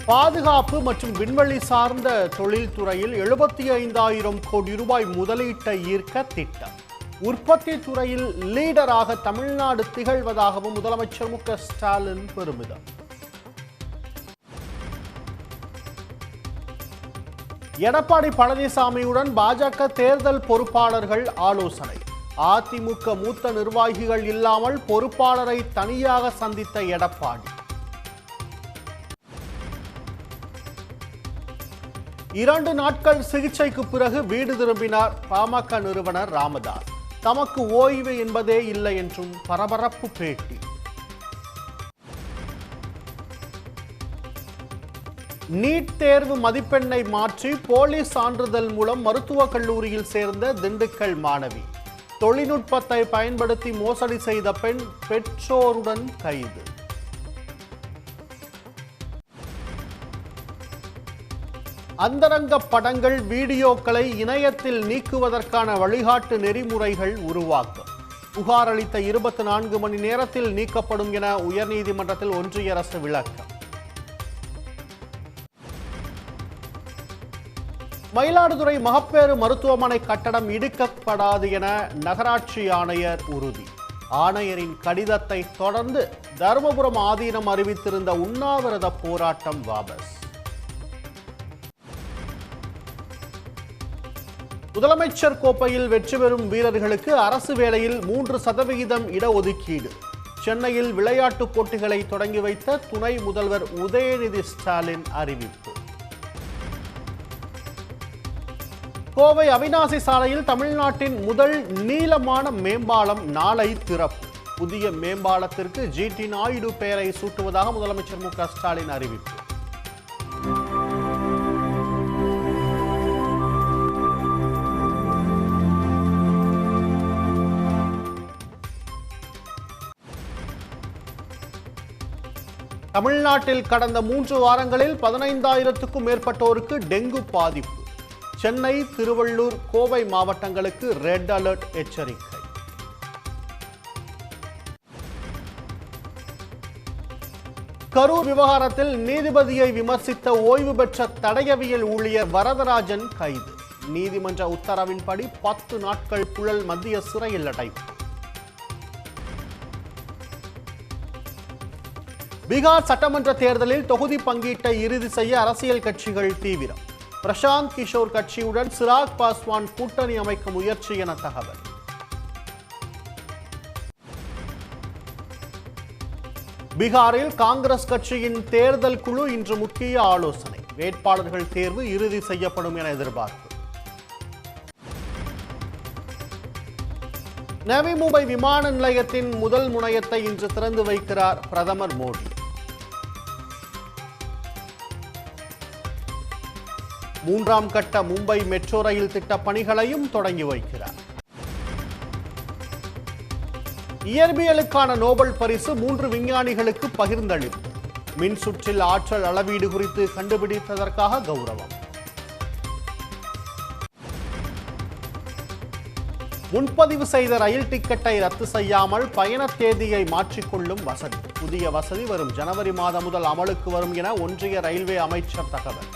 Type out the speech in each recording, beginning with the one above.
பாதுகாப்பு மற்றும் விண்வெளி சார்ந்த தொழில்துறையில் 75,000 கோடி ரூபாய் முதலீட்டை ஈர்க்க திட்டம். உற்பத்தி துறையில் லீடராக தமிழ்நாடு திகழ்வதாகவும் முதலமைச்சர் மு.க.ஸ்டாலின் பெருமிதம். எடப்பாடி பழனிசாமியுடன் பாஜக தேர்தல் பொறுப்பாளர்கள் ஆலோசனை. அதிமுக மூத்த நிர்வாகிகள் இல்லாமல் பொறுப்பாளரை தனியாக சந்தித்த எடப்பாடி. 2 நாட்கள் சிகிச்சைக்கு பிறகு வீடு திரும்பினார் பாமக நிறுவனர் ராமதாஸ். தமக்கு ஓய்வு என்பதே இல்லை என்றும் பரபரப்பு பேட்டி. நீட் தேர்வு மதிப்பெண்ணை மாற்றி போலி சான்றிதழ் மூலம் மருத்துவக் கல்லூரியில் சேர்ந்த திண்டுக்கல் மாணவி. தொழில்நுட்பத்தை பயன்படுத்தி மோசடி செய்த பெண் பெற்றோருடன் கைது. அந்தரங்க படங்கள், வீடியோக்களை இணையத்தில் நீக்குவதற்கான வழிகாட்டு நெறிமுறைகள் உருவாக்கம். புகார் அளித்த 24 மணி நேரத்தில் நீக்கப்படும் என உயர்நீதிமன்றத்தில் ஒன்றிய அரசு விளக்கம். மயிலாடுதுறை மகப்பேறு மருத்துவமனை கட்டடம் இடிக்கப்படாது என நகராட்சி ஆணையர் உறுதி. ஆணையரின் கடிதத்தை தொடர்ந்து தருமபுரம் ஆதீனம் அறிவித்திருந்த உண்ணாவிரத போராட்டம் வாபஸ். முதலமைச்சர் கோப்பையில் வெற்றி பெறும் வீரர்களுக்கு அரசு வேலையில் 3% இடஒதுக்கீடு. சென்னையில் விளையாட்டுப் போட்டிகளை தொடங்கி வைத்த துணை முதல்வர் உதயநிதி ஸ்டாலின் அறிவிப்பு. கோவை அவிநாசி சாலையில் தமிழ்நாட்டின் முதல் நீளமான மேம்பாலம் நாளை திறப்பு. புதிய மேம்பாலத்திற்கு ஜி.டி. நாயுடு பெயரை சூட்டுவதாக முதலமைச்சர் மு.க.ஸ்டாலின் அறிவிப்பு. தமிழ்நாட்டில் கடந்த 3 வாரங்களில் 15,000க்கும் மேற்பட்டோருக்கு டெங்கு பாதிப்பு. சென்னை, திருவள்ளூர், கோவை மாவட்டங்களுக்கு ரெட் அலர்ட் எச்சரிக்கை. கரூர் விவகாரத்தில் நீதிபதியை விமர்சித்த ஓய்வு பெற்ற தடயவியல் ஊழியர் வரதராஜன் கைது. நீதிமன்ற உத்தரவின்படி 10 நாட்கள் புழல் மத்திய சிறையில் அடைப்பு. பீகார் சட்டமன்ற தேர்தலில் தொகுதி பங்கீட்டை இறுதி செய்ய அரசியல் கட்சிகள் தீவிரம். பிரசாந்த் கிஷோர் கட்சியுடன் சிராக் பாஸ்வான் கூட்டணி அமைக்க முயற்சி என தகவல். பீகாரில் காங்கிரஸ் கட்சியின் தேர்தல் குழு இன்று முக்கிய ஆலோசனை. வேட்பாளர்கள் தேர்வு இறுதி செய்யப்படும் என எதிர்பார்ப்பு. நவி மும்பை விமான நிலையத்தின் முதல் முனையத்தை இன்று திறந்து வைக்கிறார் பிரதமர் மோடி. 3ஆம் கட்ட மும்பை மெட்ரோ ரயில் திட்ட பணிகளையும் தொடங்கி வைக்கிறார். இயற்பியலுக்கான நோபல் பரிசு 3 விஞ்ஞானிகளுக்கு பகிர்ந்தளிப்பு. மின் சுற்றில் ஆற்றல் அளவீடு குறித்து கண்டுபிடித்ததற்காக கௌரவம். முன்பதிவு செய்த ரயில் டிக்கெட்டை ரத்து செய்யாமல் பயண தேதியை மாற்றிக்கொள்ளும் வசதி. புதிய வசதி வரும் ஜனவரி மாதம் முதல் அமலுக்கு வரும் என ஒன்றிய ரயில்வே அமைச்சர் தகவல்.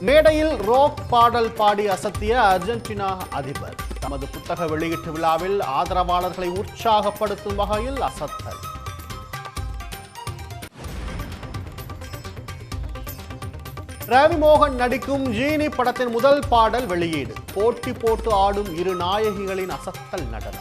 மேடையில் ராக் பாடல் பாடி அசத்திய அர்ஜென்டினா அதிபர். தமது புத்தக வெளியீட்டு விழாவில் ஆதரவாளர்களை உற்சாகப்படுத்தும் வகையில் அசத்தல். ரவி மோகன் நடிக்கும் ஜீனி படத்தின் முதல் பாடல் வெளியீடு. போட்டி போட்டு ஆடும் 2 நாயகிகளின் அசத்தல் நடனம்.